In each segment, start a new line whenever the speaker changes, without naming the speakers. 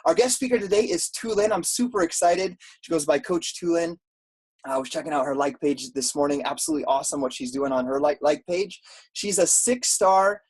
Our guest speaker today is Tulin. I'm super excited. She goes by Coach Tulin. I was checking out her like page this morning. Absolutely awesome what she's doing on her like page. She's a 6-star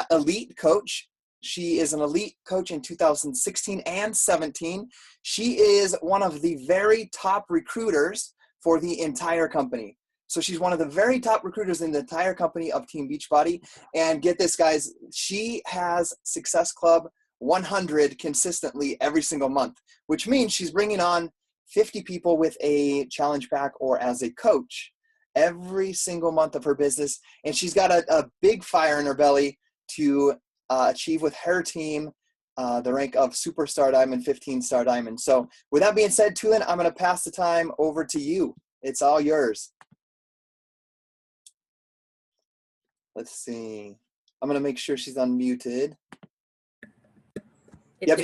elite coach. She is an elite coach in 2016 and 17. She is one of the very top recruiters for the entire company. So she's one of the very top recruiters in the entire company of Team Beachbody. And get this, guys, she has Success Club 100 consistently every single month, which means she's bringing on 50 people with a challenge pack or as a coach every single month of her business. And she's got a big fire in her belly to achieve with her team the rank of Superstar Diamond, 15-star Diamond. So with that being said, Tulin, I'm going to pass the time over to you. It's all yours. Let's see. I'm going to make sure she's unmuted.
There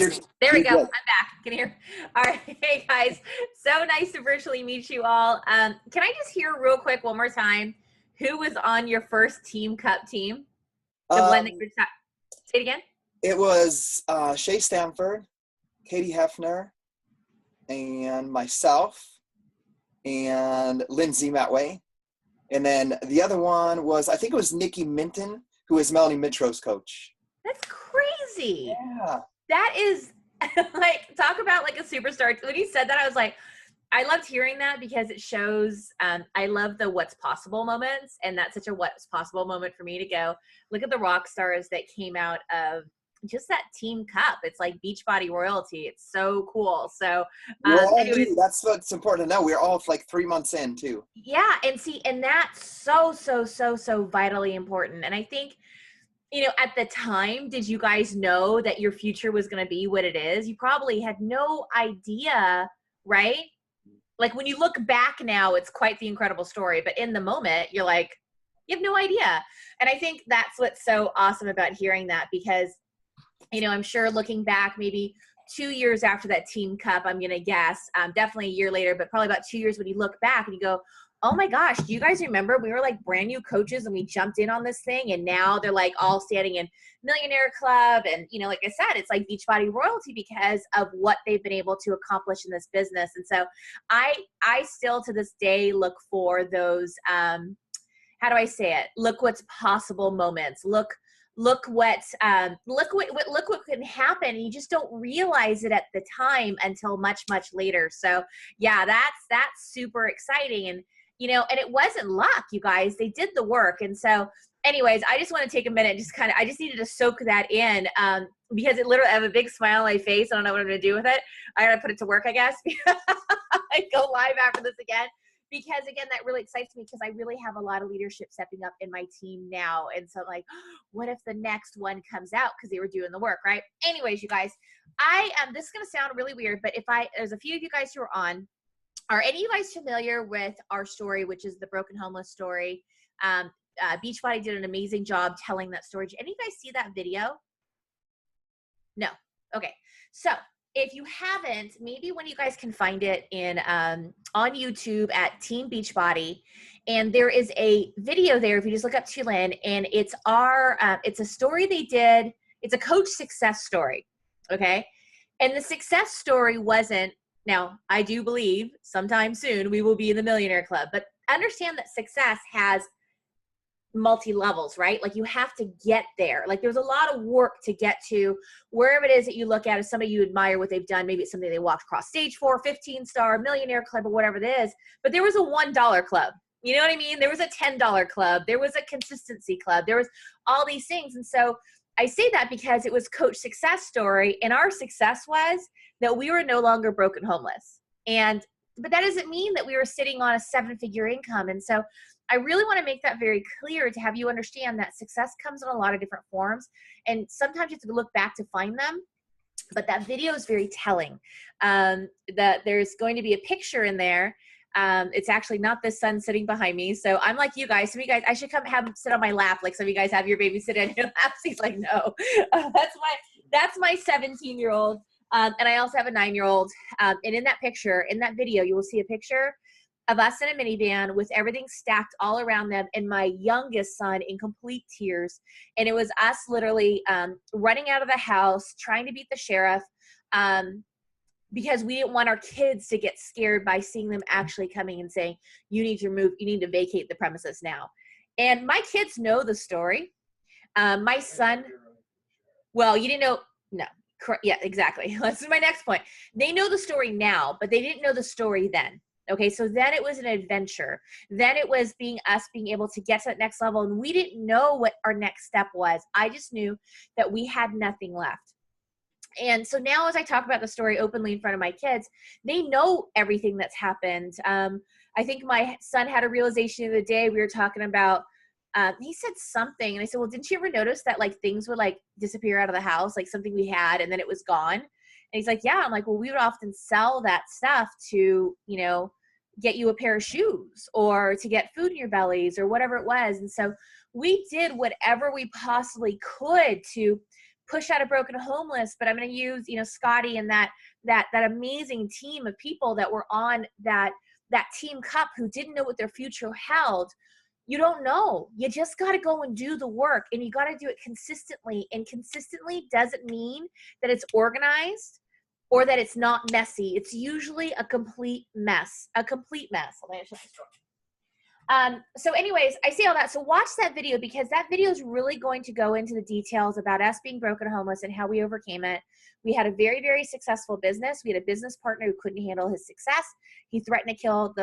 we go. I'm back. Can you hear? All right. Hey, guys. So nice to virtually meet you all. Can I just hear real quick one more time who was on your first Team Cup team? The one that you're say it again.
It was Shay Stamford, Katie Hefner, and myself, and Lindsay Matway. And then the other one was, I think it was Nikki Minton, who is Melanie Mitro's coach.
That's crazy.
Yeah.
That is like, talk about like a superstar. When you said that, I was like, I loved hearing that because it shows, I love the what's possible moments. And that's such a what's possible moment for me to go, look at the rock stars that came out of just that Team Cup. It's like Beachbody royalty. It's so cool. So
anyways, that's what's important to know. We're all like 3 months in too.
Yeah. And see, and that's so vitally important. And I think, you know, at the time, did you guys know that your future was going to be what it is? You probably had no idea, right? Like when you look back now, it's quite the incredible story. But in the moment, you're like, you have no idea. And I think that's what's so awesome about hearing that because, you know, I'm sure looking back maybe 2 years after that Team Cup, I'm going to guess, definitely a year later, but probably about 2 years when you look back and you go, oh my gosh, do you guys remember we were like brand new coaches and we jumped in on this thing and now they're like all standing in Millionaire Club. And, you know, like I said, it's like Beachbody royalty because of what they've been able to accomplish in this business. And so I still to this day look for those, how do I say it? Look what's possible moments. Look what can happen. And you just don't realize it at the time until much later. So yeah, that's super exciting. And, you know, and it wasn't luck, you guys, they did the work. And so anyways, I just want to take a minute, I just needed to soak that in, because it literally, I have a big smile on my face. I don't know what I'm going to do with it. I got to put it to work, I guess. I go live after this again. Because again, that really excites me because I really have a lot of leadership stepping up in my team now. And so like, what if the next one comes out because they were doing the work, right? Anyways, you guys, this is going to sound really weird, but there's a few of you guys who are on, are any of you guys familiar with our story, which is the broken homeless story? Beachbody did an amazing job telling that story. Did any of you guys see that video? No. Okay. So if you haven't, maybe when you guys can find it in on YouTube at Team Beachbody, and there is a video there. If you just look up Tulin, and it's it's a story they did. It's a coach success story, okay? And the success story wasn't. Now, I do believe sometime soon we will be in the Millionaire Club, but understand that success has multi-levels, right? Like you have to get there. Like there's a lot of work to get to wherever it is that you look at as somebody you admire what they've done. Maybe it's something they walked across stage for, 15-star Millionaire Club or whatever it is. But there was a $1 club. You know what I mean? There was a $10 club. There was a consistency club. There was all these things. And so I say that because it was Coach Success story. And our success was that we were no longer broken homeless. But that doesn't mean that we were sitting on a 7-figure income. And so I really want to make that very clear to have you understand that success comes in a lot of different forms. And sometimes you have to look back to find them. But that video is very telling. That there's going to be a picture in there. It's actually not the sun sitting behind me. So I'm like you guys. Some of you guys, I should come have him sit on my lap. Like some of you guys have your baby sit on your lap. He's like, no, that's my 17-year-old. And I also have a 9-year-old. And in that picture, in that video, you will see a picture of us in a minivan with everything stacked all around them and my youngest son in complete tears. And it was us literally running out of the house, trying to beat the sheriff. because we didn't want our kids to get scared by seeing them actually coming and saying, you need to move, you need to vacate the premises now. And my kids know the story. My son, well, you didn't know, no, yeah, exactly. This is my next point. They know the story now, but they didn't know the story then. Okay, so then it was an adventure. Then it was being able to get to that next level, and we didn't know what our next step was. I just knew that we had nothing left. And so now as I talk about the story openly in front of my kids, they know everything that's happened. I think my son had a realization the other day. We were talking about, he said something, and I said, well, didn't you ever notice that like things would like disappear out of the house, like something we had, and then it was gone? And he's like, yeah. I'm like, well, we would often sell that stuff to, you know, get you a pair of shoes or to get food in your bellies or whatever it was. And so we did whatever we possibly could to push out a broken homeless. But I'm going to use, you know, Scotty and that amazing team of people that were on that team cup who didn't know what their future held. You don't know. You just got to go and do the work, and you got to do it consistently. And consistently doesn't mean that it's organized or that it's not messy. It's usually a complete mess. So anyways, I say all that. So watch that video, because that video is really going to go into the details about us being broken homeless and how we overcame it. We had a very, very successful business. We had a business partner who couldn't handle his success. He threatened to kill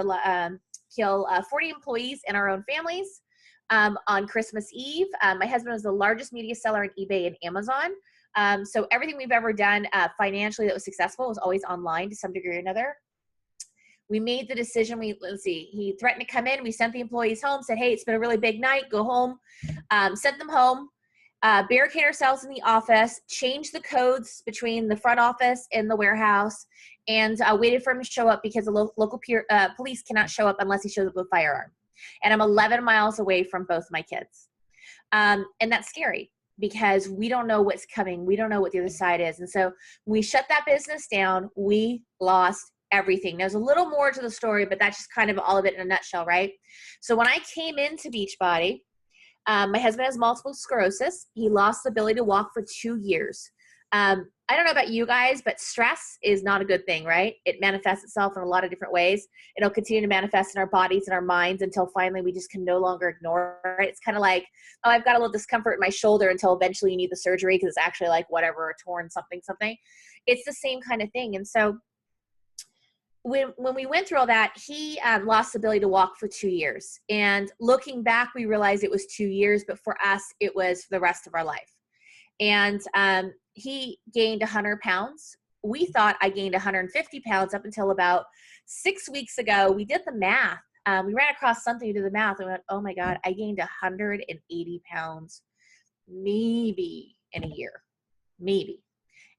40 employees and our own families on Christmas Eve. My husband was the largest media seller on eBay and Amazon. So everything we've ever done financially that was successful was always online to some degree or another. We made the decision. He threatened to come in. We sent the employees home, said, hey, it's been a really big night. Go home. Sent them home, barricade ourselves in the office, changed the codes between the front office and the warehouse, and waited for him to show up, because the local police cannot show up unless he shows up with a firearm. And I'm 11 miles away from both my kids. And that's scary, because we don't know what's coming. We don't know what the other side is. And so we shut that business down. We lost everything. There's a little more to the story, but that's just kind of all of it in a nutshell, right? So when I came into Beachbody, my husband has multiple sclerosis. He lost the ability to walk for 2 years. I don't know about you guys, but stress is not a good thing, right? It manifests itself in a lot of different ways. It'll continue to manifest in our bodies and our minds until finally we just can no longer ignore it. It's kind of like, oh, I've got a little discomfort in my shoulder, until eventually you need the surgery because it's actually like whatever, torn something. It's the same kind of thing. And so when we went through all that, he lost the ability to walk for 2 years. And looking back, we realized it was 2 years, but for us, it was for the rest of our life. And he gained 100 pounds. We thought I gained 150 pounds up until about 6 weeks ago. We did the math. We ran across something to do the math, and we went, oh my God, I gained 180 pounds maybe in a year, maybe.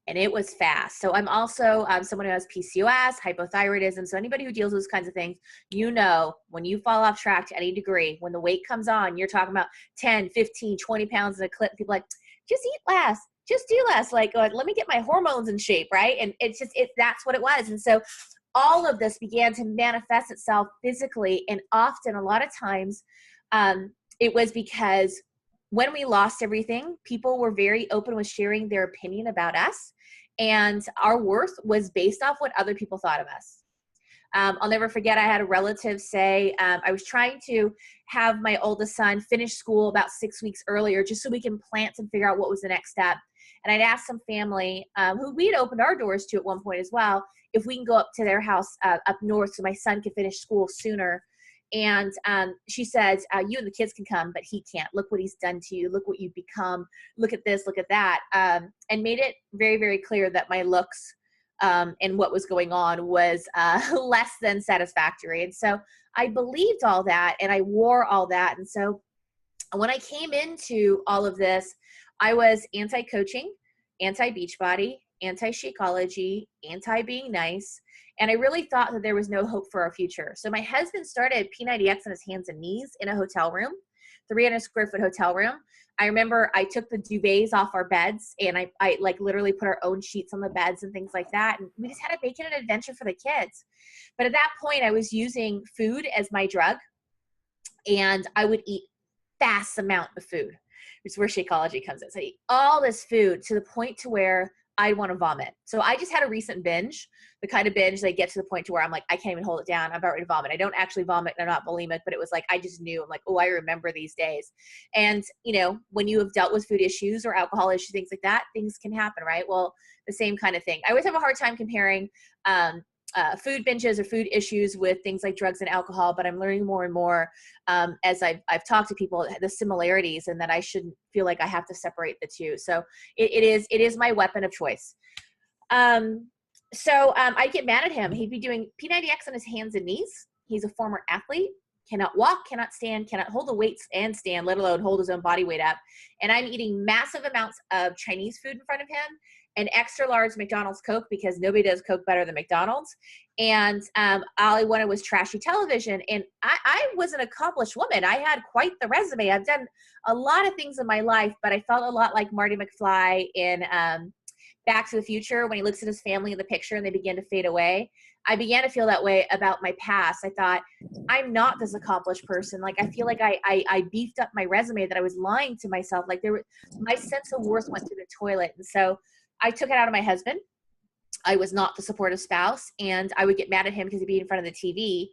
And it was fast. So I'm also someone who has PCOS, hypothyroidism. So anybody who deals with those kinds of things, you know, when you fall off track to any degree, when the weight comes on, you're talking about 10, 15, 20 pounds in a clip. People are like, just eat less, just do less. Like, let me get my hormones in shape, right? And that's what it was. And so all of this began to manifest itself physically. And often, a lot of times, it was because when we lost everything, people were very open with sharing their opinion about us. And our worth was based off what other people thought of us. I'll never forget, I had a relative say, I was trying to have my oldest son finish school about 6 weeks earlier, just so we can plant and figure out what was the next step. And I'd asked some family who we had opened our doors to at one point as well, if we can go up to their house up north so my son could finish school sooner. And she says, you and the kids can come, but he can't. Look what he's done to you. Look what you've become. Look at this, look at that. And made it very, very clear that my looks and what was going on was less than satisfactory. And so I believed all that, and I wore all that. And so when I came into all of this, I was anti-coaching, anti-Beachbody, anti-Shakeology, anti-being nice. And I really thought that there was no hope for our future. So my husband started P90X on his hands and knees in a hotel room, 300 square foot hotel room. I remember I took the duvets off our beds, and I like literally put our own sheets on the beds and things like that. And we just had to make it an adventure for the kids. But at that point, I was using food as my drug, and I would eat vast amount of food, which is where Shakeology comes in. So I eat all this food to the point to where I want to vomit. So I just had a recent binge, the kind of binge that get to the point to where I'm like, I can't even hold it down. I'm about ready to vomit. I don't actually vomit and I'm not bulimic, but it was like, I just knew. I'm like, oh, I remember these days. And, you know, when you have dealt with food issues or alcohol issues, things like that, things can happen, right? Well, the same kind of thing. I always have a hard time comparing food binges or food issues with things like drugs and alcohol, but I'm learning more and more as I've talked to people, the similarities, and that I shouldn't feel like I have to separate the two. So it is my weapon of choice. I get mad at him. He'd be doing P90X on his hands and knees. He's a former athlete, cannot walk, cannot stand, cannot hold the weights and stand, let alone hold his own body weight up. And I'm eating massive amounts of Chinese food in front of him, an extra large McDonald's Coke, because nobody does Coke better than McDonald's. And all I wanted was trashy television. And I was an accomplished woman. I had quite the resume. I've done a lot of things in my life, but I felt a lot like Marty McFly in Back to the Future when he looks at his family in the picture and they begin to fade away. I began to feel that way about my past. I thought, I'm not this accomplished person. Like, I feel like I beefed up my resume, that I was lying to myself. Like, my sense of worth went to the toilet. And so I took it out of my husband. I was not the supportive spouse, and I would get mad at him because he'd be in front of the TV.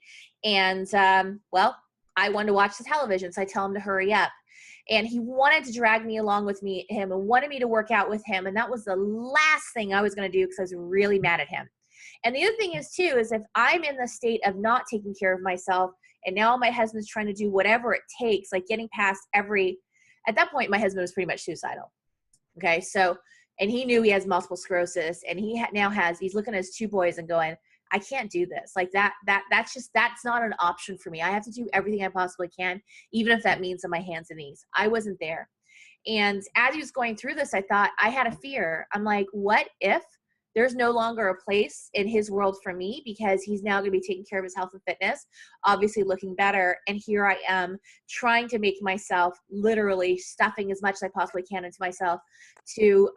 And, I wanted to watch the television, so I tell him to hurry up. And he wanted to drag me along with him and wanted me to work out with him. And that was the last thing I was going to do because I was really mad at him. And the other thing is too, is if I'm in the state of not taking care of myself, and now my husband's trying to do whatever it takes, like getting past at that point, my husband was pretty much suicidal. Okay. So, and he knew he has multiple sclerosis, and he's looking at his two boys and going, I can't do this. Like that's not an option for me. I have to do everything I possibly can, even if that means on my hands and knees. I wasn't there. And as he was going through this, I thought, I had a fear. I'm like, what if there's no longer a place in his world for me, because he's now going to be taking care of his health and fitness, obviously looking better. And here I am trying to make myself, literally stuffing as much as I possibly can into myself to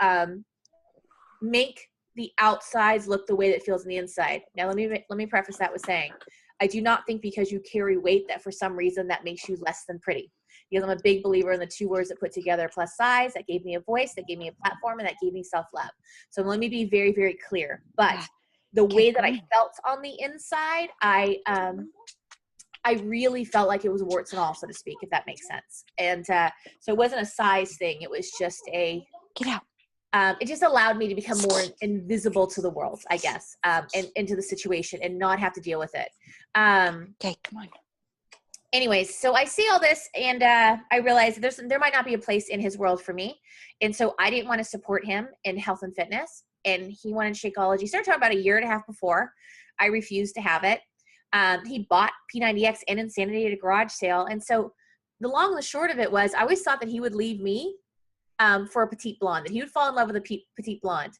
make the outsides look the way that feels on the inside. Now, let me preface that with saying, I do not think because you carry weight that for some reason that makes you less than pretty. Because I'm a big believer in the two words that put together: plus size. That gave me a voice, that gave me a platform, and that gave me self-love. So let me be very, very clear. But the way that I felt on the inside, I really felt like it was warts and all, so to speak, if that makes sense. And so it wasn't a size thing. It was just
get out.
It just allowed me to become more invisible to the world, I guess, and into the situation, and not have to deal with it.
Okay, come on.
Anyways, so I see all this, and I realized there might not be a place in his world for me. And so I didn't want to support him in health and fitness, and he wanted Shakeology. Started talking about a year and a half before. I refused to have it. He bought P90X and Insanity at a garage sale. And so the long and the short of it was, I always thought that he would leave me for a petite blonde, that he would fall in love with a petite blonde.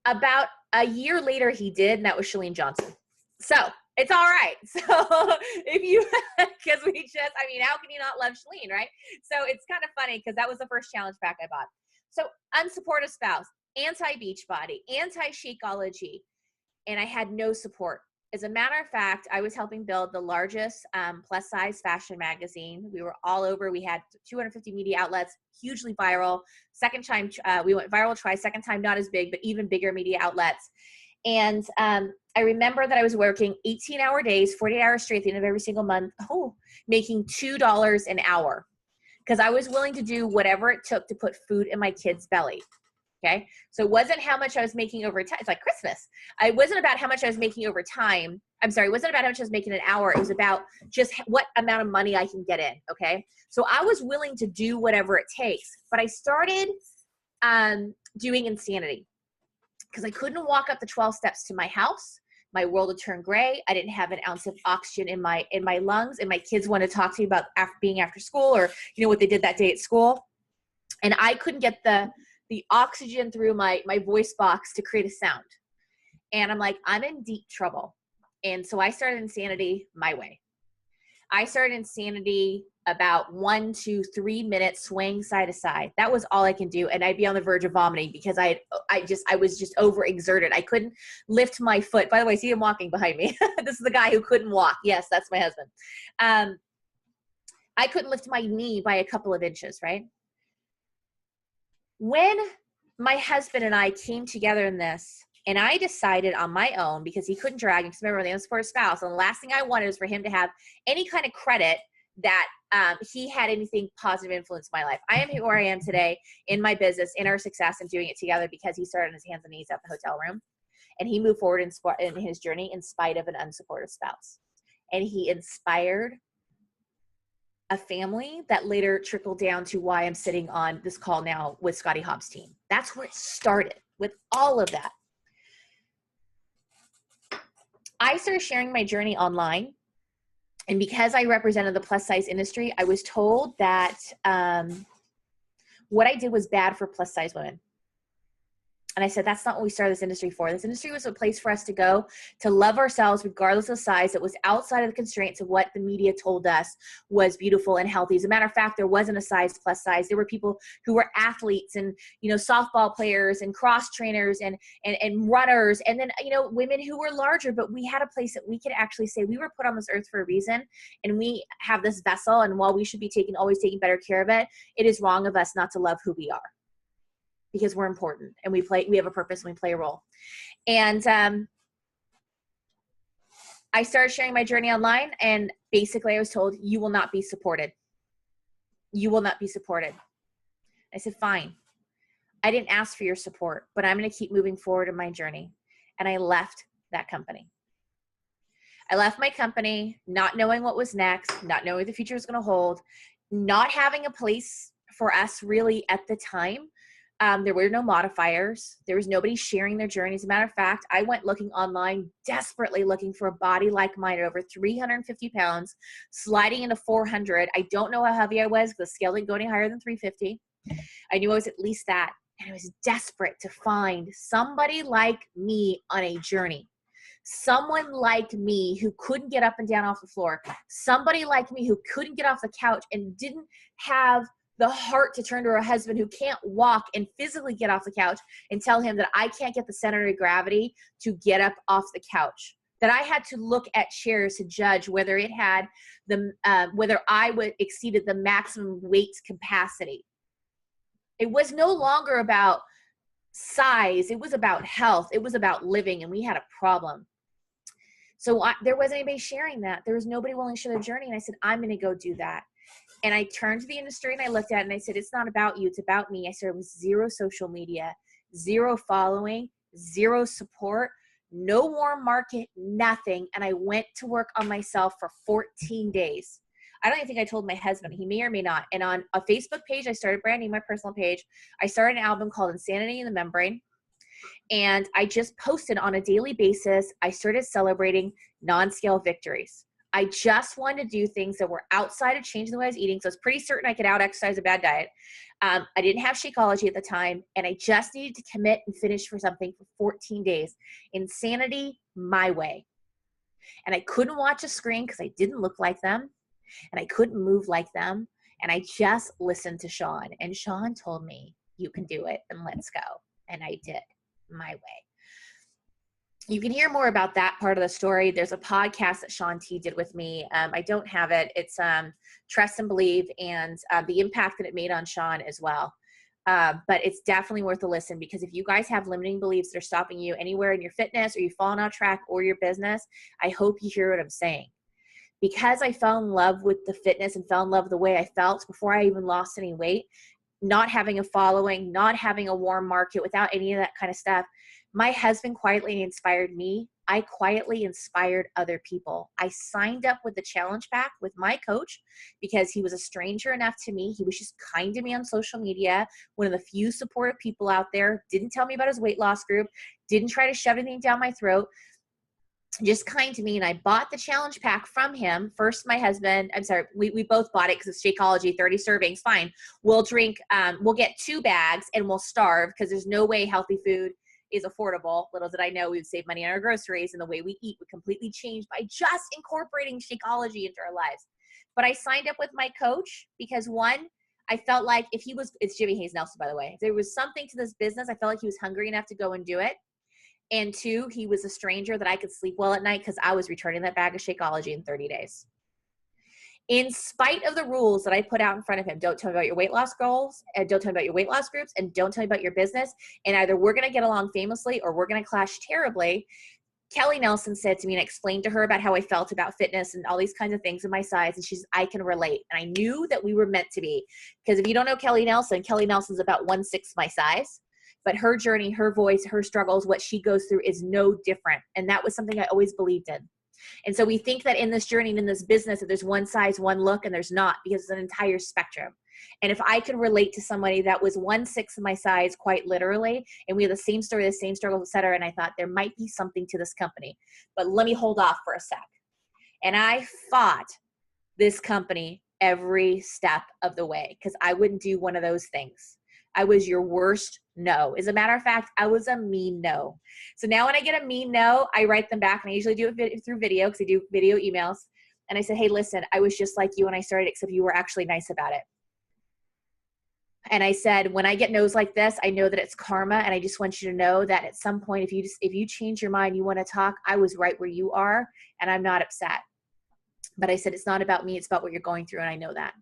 About a year later, he did, and that was Chalene Johnson. So it's all right. So because how can you not love Chalene, right? So it's kind of funny, because that was the first challenge pack I bought. So unsupportive spouse, anti-Beachbody, anti-Shakeology, and I had no support. As a matter of fact, I was helping build the largest plus size fashion magazine. We were all over. We had 250 media outlets, hugely viral. Second time, we went viral twice. Second time, not as big, but even bigger media outlets. And I remember that I was working 18-hour days, 48 hours straight at the end of every single month, making $2 an hour, because I was willing to do whatever it took to put food in my kid's belly. Okay. So it wasn't how much I was making over time. It's like Christmas. It wasn't about how much I was making over time. I'm sorry. It wasn't about how much I was making an hour. It was about just what amount of money I can get in. Okay. So I was willing to do whatever it takes, but I started doing Insanity, because I couldn't walk up the 12 steps to my house. My world had turned gray. I didn't have an ounce of oxygen in my lungs, and my kids wanted to talk to me about being after school, or what they did that day at school. And I couldn't get the oxygen through my voice box to create a sound. And I'm like, I'm in deep trouble. And so I started Insanity my way. I started Insanity about 1 to 3 minutes swaying side to side. That was all I can do. And I'd be on the verge of vomiting, because I was just overexerted. I couldn't lift my foot. By the way, see him walking behind me. This is the guy who couldn't walk. Yes, that's my husband. I couldn't lift my knee by a couple of inches, right? When my husband and I came together in this, and I decided on my own, because he couldn't drag me, because remember, they was for a spouse, and the last thing I wanted was for him to have any kind of credit that he had anything positive influence in my life. I am where I am today in my business, in our success, and doing it together because he started on his hands and knees at the hotel room, and he moved forward in his journey in spite of an unsupportive spouse. And he inspired a family that later trickled down to why I'm sitting on this call now with Scotty Hobbs' team. That's where it started with all of that. I started sharing my journey online. And because I represented the plus size industry, I was told that what I did was bad for plus size women. And I said, that's not what we started this industry for. This industry was a place for us to go to love ourselves regardless of size. That was outside of the constraints of what the media told us was beautiful and healthy. As a matter of fact, there wasn't a size plus size. There were people who were athletes and, softball players and cross trainers and runners. And then, women who were larger, but we had a place that we could actually say we were put on this earth for a reason. And we have this vessel. And while we should be always taking better care of it, it is wrong of us not to love who we are. Because we're important and we have a purpose and we play a role. And I started sharing my journey online, and basically I was told, you will not be supported. You will not be supported. I said, fine. I didn't ask for your support, but I'm going to keep moving forward in my journey. And I left that company. I left my company, not knowing what was next, not knowing what the future was going to hold, not having a place for us really at the time. There were no modifiers. There was nobody sharing their journey. As a matter of fact, I went looking online, desperately looking for a body like mine at over 350 pounds, sliding into 400. I don't know how heavy I was because the scale didn't go any higher than 350. I knew I was at least that. And I was desperate to find somebody like me on a journey. Someone like me who couldn't get up and down off the floor. Somebody like me who couldn't get off the couch and didn't have the heart to turn to her husband who can't walk and physically get off the couch and tell him that I can't get the center of gravity to get up off the couch. That I had to look at chairs to judge whether it had whether I exceeded the maximum weight capacity. It was no longer about size. It was about health. It was about living, and we had a problem. So there wasn't anybody sharing that. There was nobody willing to share their journey. And I said, I'm going to go do that. And I turned to the industry and I looked at it and I said, it's not about you, it's about me. I started with zero social media, zero following, zero support, no warm market, nothing. And I went to work on myself for 14 days. I don't even think I told my husband. He may or may not. And on a Facebook page, I started branding my personal page. I started an album called Insanity in the Membrane. And I just posted on a daily basis. I started celebrating non-scale victories. I just wanted to do things that were outside of changing the way I was eating. So I was pretty certain I could out-exercise a bad diet. I didn't have Shakeology at the time, and I just needed to commit and finish for something for 14 days. Insanity my way. And I couldn't watch a screen because I didn't look like them, and I couldn't move like them. And I just listened to Sean, and Sean told me, you can do it, and let's go. And I did my way. You can hear more about that part of the story. There's a podcast that Sean T did with me. I don't have it. It's Trust and Believe, and the impact that it made on Sean as well. But it's definitely worth a listen, because if you guys have limiting beliefs that are stopping you anywhere in your fitness, or you've fallen off track, or your business, I hope you hear what I'm saying. Because I fell in love with the fitness and fell in love with the way I felt before I even lost any weight, not having a following, not having a warm market, without any of that kind of stuff, my husband quietly inspired me. I quietly inspired other people. I signed up with the challenge pack with my coach because he was a stranger enough to me. He was just kind to me on social media, one of the few supportive people out there, didn't tell me about his weight loss group, didn't try to shove anything down my throat, just kind to me. And I bought the challenge pack from him. First, my husband, we both bought it because it's Shakeology, 30 servings, fine. We'll drink, we'll get 2 bags and we'll starve because there's no way healthy food is affordable. Little did I know we would save money on our groceries, and the way we eat would completely change by just incorporating Shakeology into our lives. But I signed up with my coach because, one, I felt like if he was, it's Jimmy Hayes Nelson, by the way, if there was something to this business, I felt like he was hungry enough to go and do it. And 2, he was a stranger that I could sleep well at night because I was returning that bag of Shakeology in 30 days. in spite of the rules that I put out in front of him. Don't tell me about your weight loss goals, and don't tell me about your weight loss groups, and don't tell me about your business. And either we're going to get along famously or we're going to clash terribly. Kelly Nelson said to me, and I explained to her about how I felt about fitness and all these kinds of things in my size. And she's, I can relate. And I knew that we were meant to be. Because if you don't know Kelly Nelson's about 1/6 my size. But her journey, her voice, her struggles, what she goes through is no different. And that was something I always believed in. And so we think that in this journey and in this business that there's one size, one look, and there's not, because it's an entire spectrum. And if I could relate to somebody that was 1/6 of my size, quite literally, and we have the same story, the same struggles, et cetera, and I thought there might be something to this company, but let me hold off for a sec. And I fought this company every step of the way because I wouldn't do one of those things. I was your worst no. As a matter of fact, I was a mean no. So now when I get a mean no, I write them back, and I usually do it through video because I do video emails. And I said, hey, listen, I was just like you when I started, except you were actually nice about it. And I said, when I get no's like this, I know that it's karma. And I just want you to know that at some point, if you change your mind, you want to talk, I was right where you are, and I'm not upset. But I said, it's not about me. It's about what you're going through. And I know that.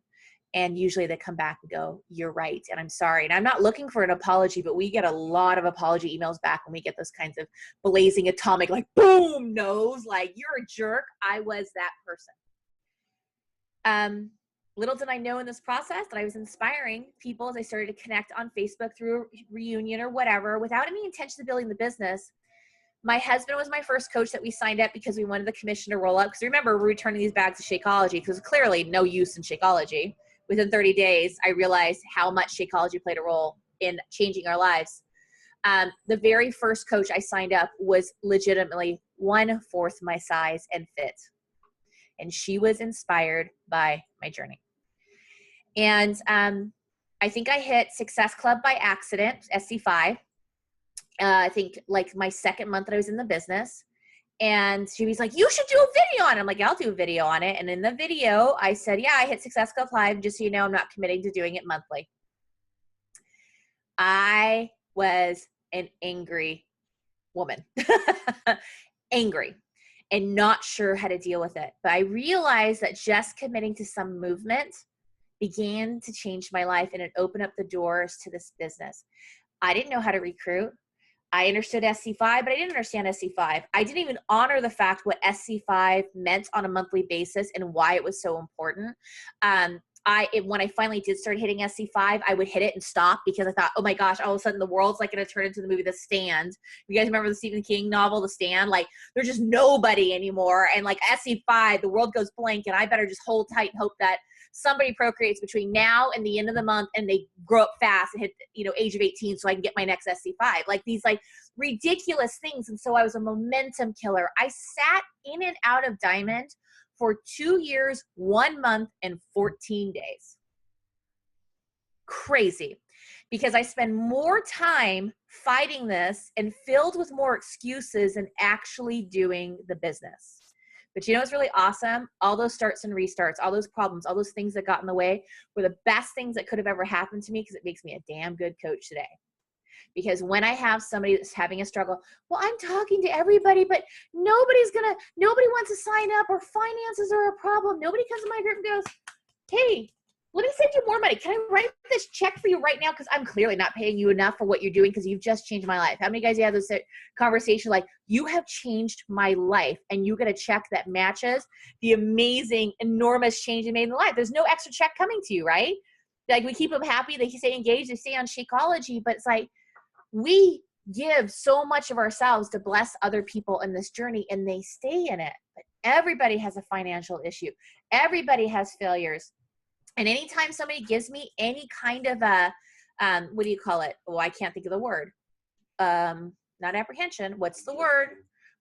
And usually they come back and go, you're right. And I'm sorry. And I'm not looking for an apology, but we get a lot of apology emails back when we get those kinds of blazing atomic, like, boom, no's, like, you're a jerk. I was that person. Little did I know in this process that I was inspiring people as I started to connect on Facebook through a reunion or whatever, without any intention of building the business. My husband was my first coach that we signed up because we wanted the commission to roll up. Because remember, we're returning these bags to Shakeology because clearly no use in Shakeology. Within 30 days, I realized how much Shakeology played a role in changing our lives. The very first coach I signed up was legitimately 1/4 my size and fit. And she was inspired by my journey. And I think I hit Success Club by accident, SC5. I think like my second month that I was in the business. And she was like, you should do a video on it. I'm like, I'll do a video on it. And in the video, I said, yeah, I hit Success Club Live. Just so you know, I'm not committing to doing it monthly. I was an angry woman, angry, and not sure how to deal with it. But I realized that just committing to some movement began to change my life, and it opened up the doors to this business. I didn't know how to recruit. I understood SC5, but I didn't understand SC5. I didn't even honor the fact what SC5 meant on a monthly basis and why it was so important. When I finally did start hitting SC5, I would hit it and stop because I thought, oh my gosh, all of a sudden the world's like going to turn into the movie The Stand. You guys remember the Stephen King novel, The Stand? Like there's just nobody anymore. And like SC5, the world goes blank, and I better just hold tight and hope that somebody procreates between now and the end of the month and they grow up fast and hit, age of 18 so I can get my next SC5. Like these like ridiculous things. And so I was a momentum killer. I sat in and out of Diamond for 2 years, 1 month, and 14 days. Crazy. Because I spend more time fighting this and filled with more excuses than actually doing the business. But you know what's really awesome? All those starts and restarts, all those problems, all those things that got in the way were the best things that could have ever happened to me because it makes me a damn good coach today. Because when I have somebody that's having a struggle, well, I'm talking to everybody, but nobody wants to sign up, or finances are a problem. Nobody comes to my group and goes, hey, let me send you more money. Can I write this check for you right now? Because I'm clearly not paying you enough for what you're doing because you've just changed my life. How many guys you have this conversation like, you have changed my life, and you get a check that matches the amazing, enormous change you made in the life? There's no extra check coming to you, right? Like we keep them happy. They stay engaged. They stay on Shakeology. But it's like we give so much of ourselves to bless other people in this journey, and they stay in it. But everybody has a financial issue. Everybody has failures. And anytime somebody gives me any kind of a, what do you call it? Oh, I can't think of the word. Not apprehension. What's the word?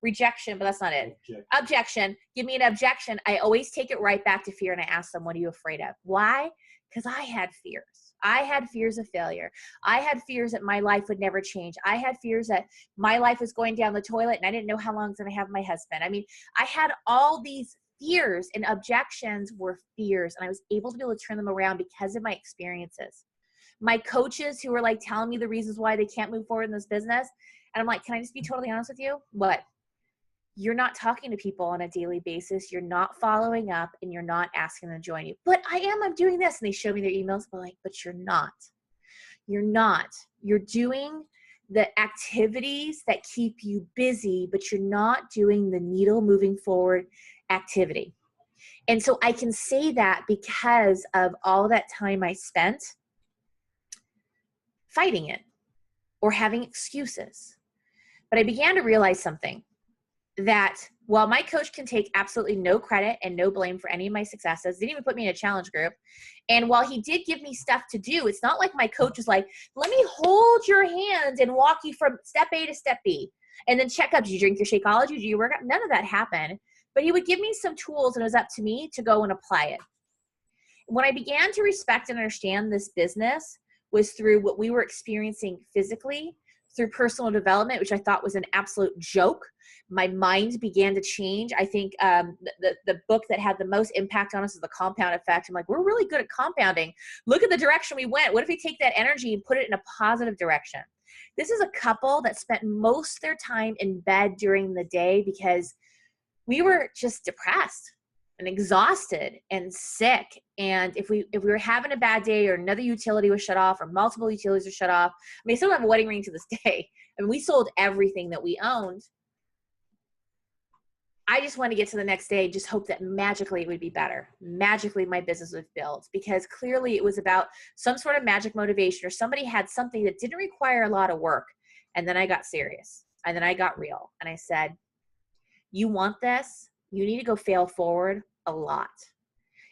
Rejection, but that's not it. Objection. Give me an objection. I always take it right back to fear, and I ask them, what are you afraid of? Why? Because I had fears. I had fears of failure. I had fears that my life would never change. I had fears that my life was going down the toilet, and I didn't know how long I was going to have my husband. I mean, I had all these fears, and objections were fears, and I was able to be able to turn them around because of my experiences. My coaches who were like telling me the reasons why they can't move forward in this business, and I'm like, can I just be totally honest with you? What? you're not talking to people on a daily basis. You're not following up, and you're not asking them to join you. But I'm doing this. And they show me their emails. I'm like, but you're not. You're not. You're doing the activities that keep you busy, but you're not doing the needle moving forward activity. And so I can say that because of all that time I spent fighting it or having excuses. But I began to realize something, that while my coach can take absolutely no credit and no blame for any of my successes, didn't even put me in a challenge group. And while he did give me stuff to do, it's not like my coach is like, let me hold your hand and walk you from step A to step B. And then check up, did you drink your Shakeology? Did you work out? None of that happened. But he would give me some tools, and it was up to me to go and apply it. When I began to respect and understand this business was through what we were experiencing physically, through personal development, which I thought was an absolute joke. My mind began to change. I think the book that had the most impact on us is The Compound Effect. I'm like, we're really good at compounding. Look at the direction we went. What if we take that energy and put it in a positive direction? This is a couple that spent most of their time in bed during the day because we were just depressed and exhausted and sick. And if we were having a bad day, or another utility was shut off, or multiple utilities were shut off, I mean, I still have a wedding ring to this day. And we sold everything that we owned. I just wanted to get to the next day and just hope that magically it would be better. Magically my business would build, because clearly it was about some sort of magic motivation, or somebody had something that didn't require a lot of work. And then I got serious, and then I got real, and I said, you want this? You need to go fail forward a lot.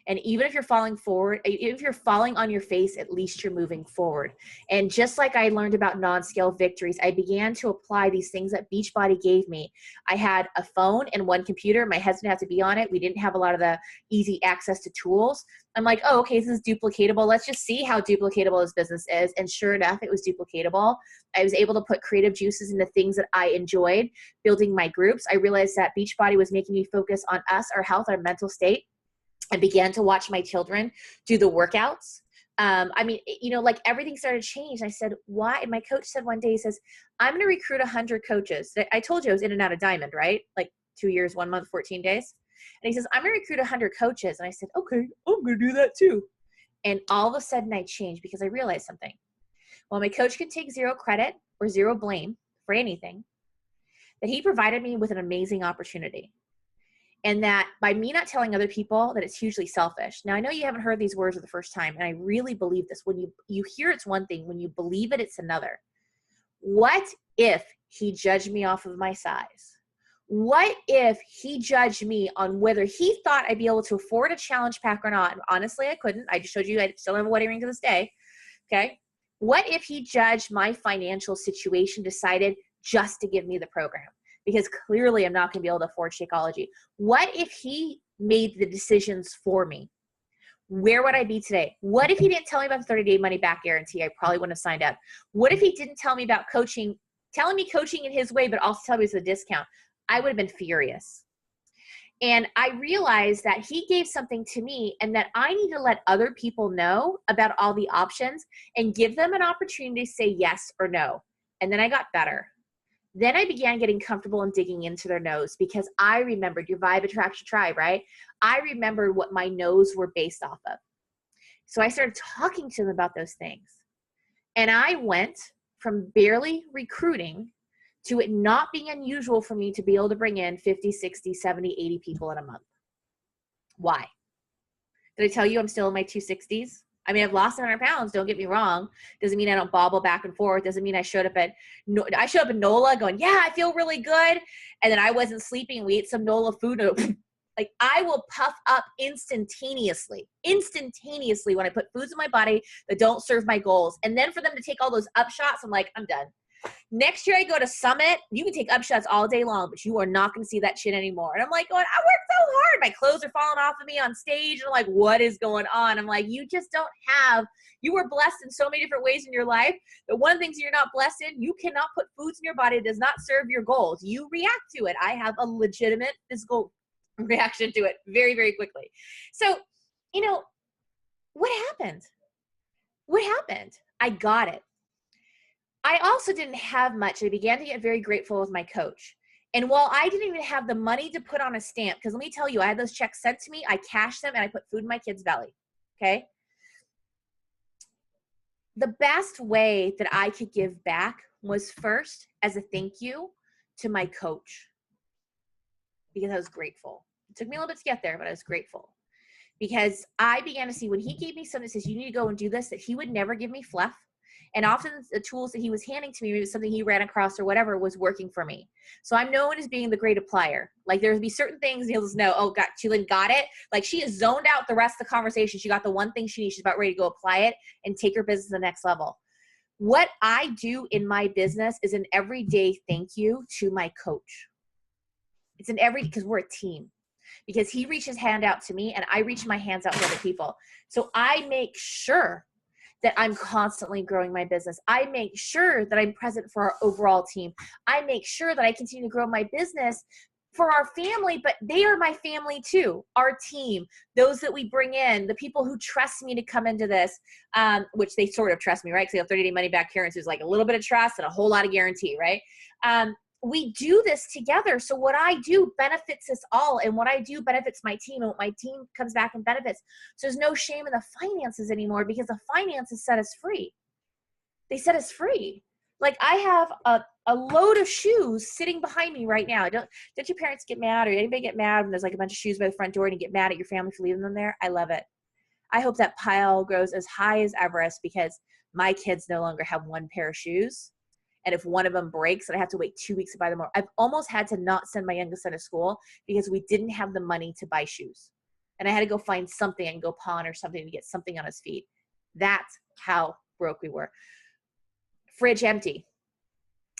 And even if you're falling forward, even if you're falling on your face, at least you're moving forward. And just like I learned about non-scale victories, I began to apply these things that Beachbody gave me. I had a phone and one computer. My husband had to be on it. We didn't have a lot of the easy access to tools. I'm like, oh, okay, this is duplicatable. Let's just see how duplicatable this business is. And sure enough, it was duplicatable. I was able to put creative juices into things that I enjoyed, building my groups. I realized that Beachbody was making me focus on us, our health, our mental state. I began to watch my children do the workouts. I mean, like everything started to change. I said, why? And my coach said one day, he says, I'm going to recruit 100 coaches. I told you I was in and out of Diamond, right? Like 2 years, 1 month, 14 days. And he says, I'm going to recruit 100 coaches. And I said, okay, I'm going to do that too. And all of a sudden I changed, because I realized something. While my coach could take zero credit or zero blame for anything, that he provided me with an amazing opportunity. And that by me not telling other people that it's hugely selfish. Now, I know you haven't heard these words for the first time, and I really believe this. When you hear it's one thing, when you believe it, it's another. What if he judged me off of my size? What if he judged me on whether he thought I'd be able to afford a challenge pack or not? And honestly, I couldn't. I just showed you I still have a wedding ring to this day. Okay. What if he judged my financial situation, decided just to give me the program? Because clearly I'm not going to be able to afford Shakeology. What if he made the decisions for me? Where would I be today? What if he didn't tell me about the 30-day money back guarantee? I probably wouldn't have signed up. What if he didn't tell me about coaching, telling me coaching in his way, but also telling me it was a discount? I would have been furious. And I realized that he gave something to me, and that I need to let other people know about all the options and give them an opportunity to say yes or no. And then I got better. Then I began getting comfortable and digging into their nose, because I remembered, your vibe attracts your tribe, right? I remembered what my no's were based off of. So I started talking to them about those things. And I went from barely recruiting to it not being unusual for me to be able to bring in 50, 60, 70, 80 people in a month. Why? Did I tell you I'm still in my 260s? I mean, I've lost 100 pounds. Don't get me wrong. Doesn't mean I don't bobble back and forth. Doesn't mean I showed up in NOLA going, yeah, I feel really good. And then I wasn't sleeping. We ate some NOLA food. Like, I will puff up instantaneously when I put foods in my body that don't serve my goals. And then for them to take all those up shots, I'm like, I'm done. Next year I go to Summit, you can take up shots all day long, but you are not going to see that shit anymore. And I'm like, going, I worked so hard. My clothes are falling off of me on stage. And I'm like, what is going on? I'm like, you were blessed in so many different ways in your life. But one of the things you're not blessed in, you cannot put foods in your body that does not serve your goals. You react to it. I have a legitimate physical reaction to it very, very quickly. So, what happened? I got it. I also didn't have much. I began to get very grateful with my coach. And while I didn't even have the money to put on a stamp, because let me tell you, I had those checks sent to me, I cashed them, and I put food in my kid's belly, okay? The best way that I could give back was first as a thank you to my coach, because I was grateful. It took me a little bit to get there, but I was grateful. Because I began to see when he gave me something that says, you need to go and do this, that he would never give me fluff. And often the tools that he was handing to me, maybe something he ran across or whatever, was working for me. So I'm known as being the great applier. Like there would be certain things he'll just know, oh, Tulin got it. Like she is zoned out the rest of the conversation. She got the one thing she needs. She's about ready to go apply it and take her business to the next level. What I do in my business is an everyday thank you to my coach. It's an because we're a team. Because he reached his hand out to me and I reach my hands out to other people. So I make sure that I'm constantly growing my business. I make sure that I'm present for our overall team. I make sure that I continue to grow my business for our family, but they are my family too, our team, those that we bring in, the people who trust me to come into this, which they sort of trust me, right? Because they have 30-day money back guarantees, there's like a little bit of trust and a whole lot of guarantee, right? We do this together. So what I do benefits us all. And what I do benefits my team. And what my team comes back and benefits. So there's no shame in the finances anymore because the finances set us free. They set us free. Like I have a load of shoes sitting behind me right now. Don't your parents get mad or anybody get mad when there's like a bunch of shoes by the front door and you get mad at your family for leaving them there? I love it. I hope that pile grows as high as Everest because my kids no longer have one pair of shoes. And if one of them breaks and I have to wait 2 weeks to buy them more, I've almost had to not send my youngest son to school because we didn't have the money to buy shoes. And I had to go find something and go pawn or something to get something on his feet. That's how broke we were. Fridge empty.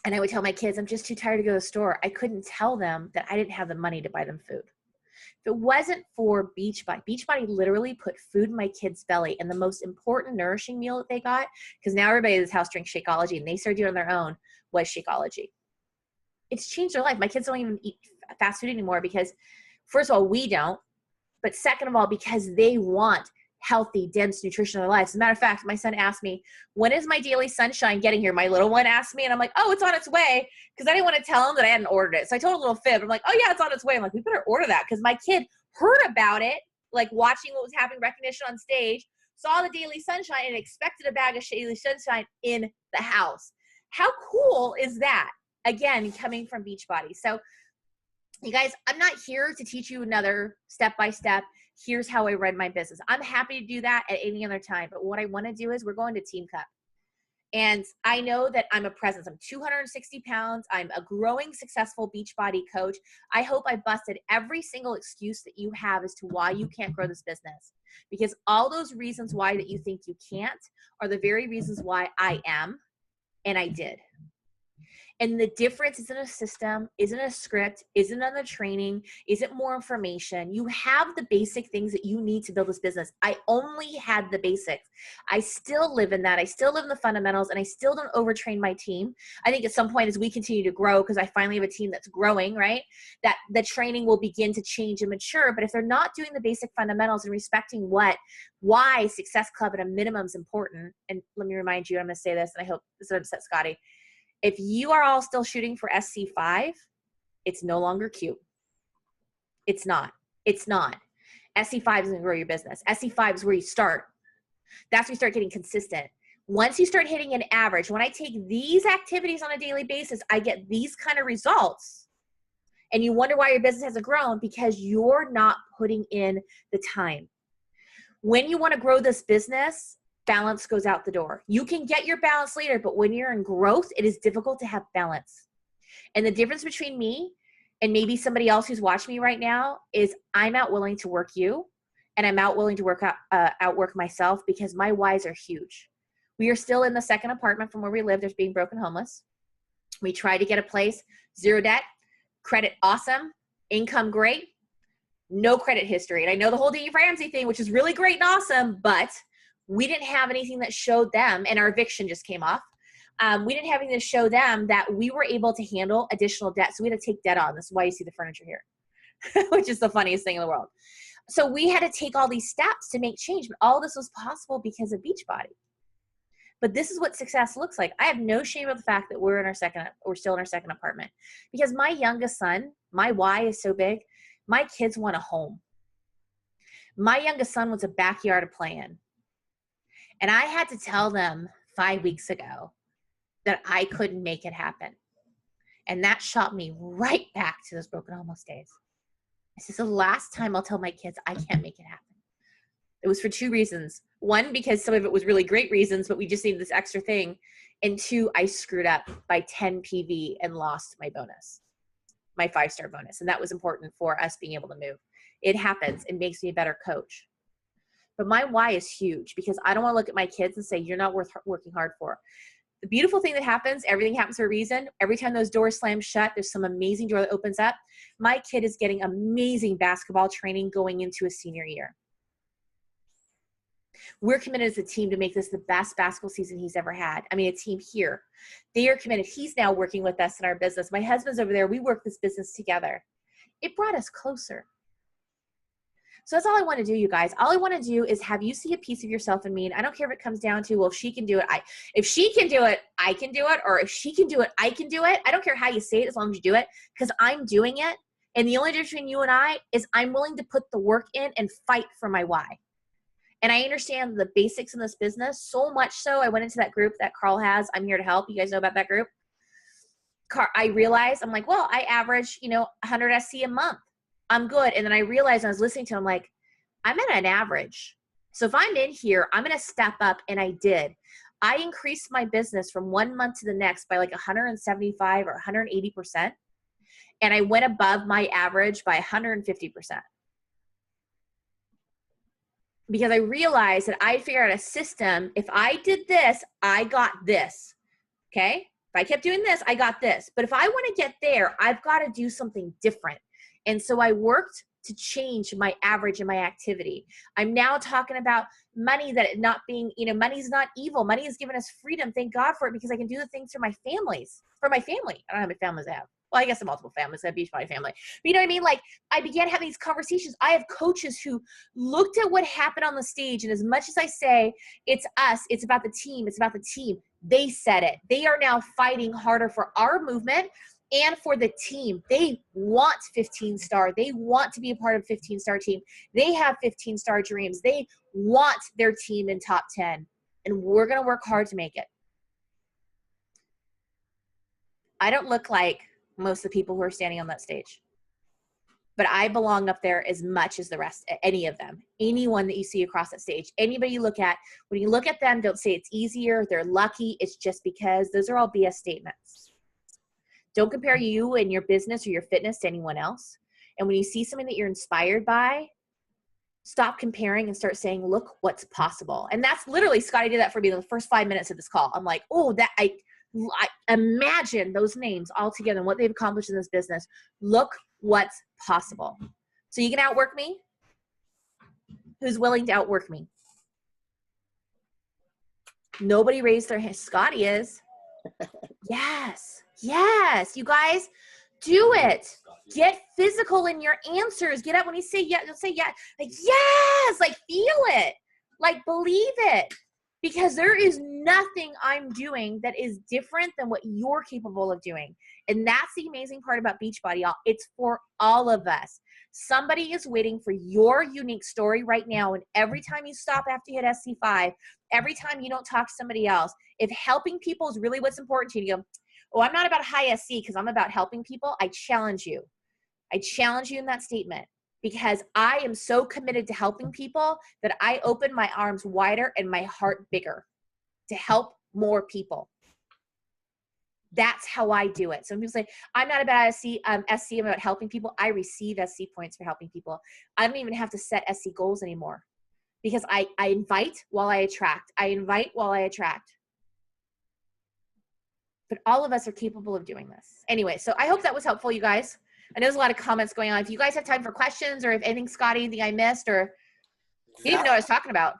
And I would tell my kids, I'm just too tired to go to the store. I couldn't tell them that I didn't have the money to buy them food. If it wasn't for Beachbody literally put food in my kid's belly, and the most important nourishing meal that they got, because now everybody in this house drinks Shakeology and they started doing it on their own, was Shakeology. It's changed their life. My kids don't even eat fast food anymore because, first of all, we don't, but second of all, because they want healthy, dense nutrition in their lives. As a matter of fact, my son asked me, when is my daily sunshine getting here? My little one asked me, and I'm like, oh, it's on its way, because I didn't want to tell him that I hadn't ordered it. So I told a little fib. I'm like, oh yeah, it's on its way. I'm like, we better order that, because my kid heard about it, like watching what was happening, recognition on stage, saw the daily sunshine, and expected a bag of daily sunshine in the house. How cool is that? Again, coming from Beachbody. So you guys, I'm not here to teach you another step-by-step, here's how I run my business. I'm happy to do that at any other time. But what I want to do is we're going to Team Cup. And I know that I'm a presence. I'm 260 pounds. I'm a growing, successful Beachbody coach. I hope I busted every single excuse that you have as to why you can't grow this business. Because all those reasons why that you think you can't are the very reasons why I am, and I did. And the difference isn't a system, isn't a script, isn't on the training, isn't more information. You have the basic things that you need to build this business. I only had the basics. I still live in that. I still live in the fundamentals, and I still don't overtrain my team. I think at some point as we continue to grow, because I finally have a team that's growing, right, that the training will begin to change and mature. But if they're not doing the basic fundamentals and respecting why Success Club at a minimum is important, and let me remind you, I'm going to say this, and I hope this doesn't upset Scotty. If you are all still shooting for SC5, it's no longer cute. It's not. It's not. SC5 is going to grow your business. SC5 is where you start. That's where you start getting consistent. Once you start hitting an average, when I take these activities on a daily basis, I get these kind of results. And you wonder why your business hasn't grown, because you're not putting in the time. When you want to grow this business, balance goes out the door. You can get your balance later, but when you're in growth, it is difficult to have balance. And the difference between me and maybe somebody else who's watching me right now is I'm out willing to work you, and I'm out willing to outwork myself, because my whys are huge. We are still in the second apartment from where we live. There's being broken homeless. We tried to get a place, 0 debt, credit awesome, income great, no credit history. And I know the whole Dave Ramsey thing, which is really great and awesome, but we didn't have anything that showed them, and our eviction just came off. We didn't have anything to show them that we were able to handle additional debt. So we had to take debt on. This is why you see the furniture here, which is the funniest thing in the world. So we had to take all these steps to make change. But all this was possible because of Beachbody. But this is what success looks like. I have no shame of the fact that we're still in our second apartment, because my youngest son, my why is so big. My kids want a home. My youngest son wants a backyard to play in. And I had to tell them 5 weeks ago that I couldn't make it happen. And that shot me right back to those broken almost days. This is the last time I'll tell my kids I can't make it happen. It was for 2 reasons. 1, because some of it was really great reasons, but we just needed this extra thing. And 2, I screwed up by 10 PV and lost my bonus, my 5-star bonus. And that was important for us being able to move. It happens. It makes me a better coach. But my why is huge, because I don't want to look at my kids and say, you're not worth working hard for. The beautiful thing that happens, everything happens for a reason. Every time those doors slam shut, there's some amazing door that opens up. My kid is getting amazing basketball training going into his senior year. We're committed as a team to make this the best basketball season he's ever had. I mean, a team here. They are committed. He's now working with us in our business. My husband's over there. We work this business together. It brought us closer. So that's all I want to do, you guys. All I want to do is have you see a piece of yourself in me. And I don't care if it comes down to, well, if she can do it, if she can do it, I can do it. Or if she can do it, I can do it. I don't care how you say it, as long as you do it, because I'm doing it. And the only difference between you and I is I'm willing to put the work in and fight for my why. And I understand the basics in this business so much so I went into that group that Carl has. I'm here to help. You guys know about that group? I realized, I'm like, well, I average, 100 SC a month. I'm good. And then I realized, I was listening to him, like, I'm at an average. So if I'm in here, I'm going to step up. And I did. I increased my business from 1 month to the next by like 175 or 180%. And I went above my average by 150%. Because I realized that I figured out a system. If I did this, I got this. Okay. If I kept doing this, I got this. But if I want to get there, I've got to do something different. And so I worked to change my average and my activity. I'm now talking about money, that not being, money's not evil. Money has given us freedom. Thank God for it, because I can do the things for my family. I don't know how many families I have. Well, I guess multiple families. I have Beachbody family. But you know what I mean? Like, I began having these conversations. I have coaches who looked at what happened on the stage. And as much as I say, it's us, it's about the team, they said it. They are now fighting harder for our movement and for the team. They want 15-star. They want to be a part of 15-star team. They have 15-star dreams. They want their team in top 10. And we're going to work hard to make it. I don't look like most of the people who are standing on that stage, but I belong up there as much as the rest, any of them, anyone that you see across that stage, anybody you look at, when you look at them, don't say it's easier, they're lucky. It's just because those are all BS statements. Don't compare you and your business or your fitness to anyone else. And when you see something that you're inspired by, stop comparing and start saying, look what's possible. And that's literally, Scotty did that for me in the first 5 minutes of this call. I'm like, oh, I imagine those names all together and what they've accomplished in this business. Look what's possible. So you can outwork me? Who's willing to outwork me? Nobody raised their hand. Scotty is. Yes. You guys, do it. Get physical in your answers. Get up when you say yes. Say yes. Like, yes. Like, feel it. Like, believe it. Because there is nothing I'm doing that is different than what you're capable of doing. And that's the amazing part about Beachbody, y'all. It's for all of us. Somebody is waiting for your unique story right now. And every time you stop after you hit SC5, every time you don't talk to somebody else, if helping people is really what's important to you, you go, oh, I'm not about high SC because I'm about helping people. I challenge you. In that statement. Because I am so committed to helping people that I open my arms wider and my heart bigger to help more people. That's how I do it. So when people say, I'm not about SC, I'm about helping people. I receive SC points for helping people. I don't even have to set SC goals anymore because I invite while I attract. But all of us are capable of doing this. Anyway, so I hope that was helpful, you guys. I know there's a lot of comments going on. If you guys have time for questions or if anything, Scotty, anything I missed or you didn't even know what I was talking about.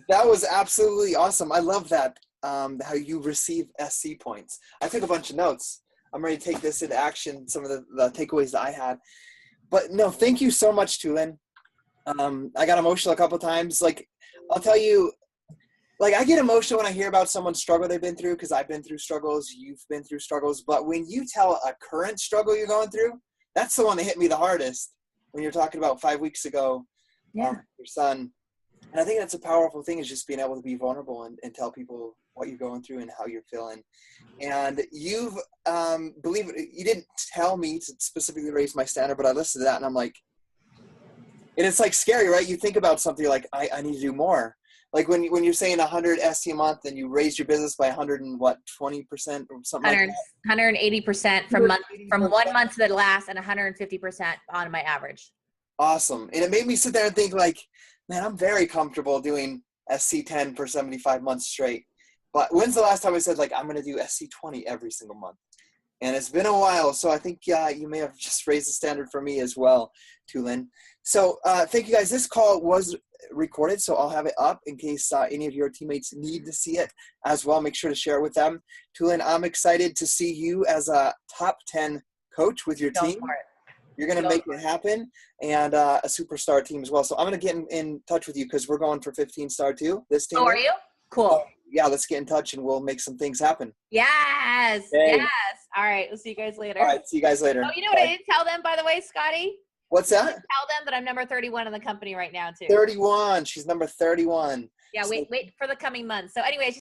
That was absolutely awesome. I love that, how you receive SC points. I took a bunch of notes. I'm ready to take this into action, some of the takeaways that I had. But no, thank you so much, Tulin. I got emotional a couple of times. Like, I'll tell you, like I get emotional when I hear about someone's struggle they've been through, because I've been through struggles, you've been through struggles. But when you tell a current struggle you're going through, that's the one that hit me the hardest. When you're talking about 5 weeks ago, your son. And I think that's a powerful thing, is just being able to be vulnerable and tell people what you're going through and how you're feeling. And you've, believe it, you didn't tell me to specifically raise my standard, but I listened to that and I'm like, and it's like scary, right? You think about something like, I need to do more. Like when you're saying 100 ST a month and you raised your business by 100 and what, 20% or something like that?
180% from 1 month to the last, and 150% on my average. Awesome.
And it made me sit there and think like, man, I'm very comfortable doing SC10 for 75 months straight. But when's the last time I said like, I'm going to do SC20 every single month? And it's been a while. So I think you may have just raised the standard for me as well, Tulin. So thank you guys. This call was recorded, so I'll have it up in case any of your teammates need to see it as well. Make sure to share it with them. Tulin, I'm excited to see you as a top 10 coach with your team. You're going to make it happen, and a superstar team as well. So I'm going to get in touch with you, because we're going for 15-star too. This team.
Oh, are you? Cool.
So, yeah, let's get in touch and we'll make some things happen.
Yes.
Hey.
Yes. All right. We'll see you guys later.
All right. See you guys later.
Oh, you know what I didn't tell them, by the way, Scotty?
What's that?
Tell them that I'm number 31 in the company right now too.
31. She's number 31.
Yeah. Wait for the coming months. So anyways.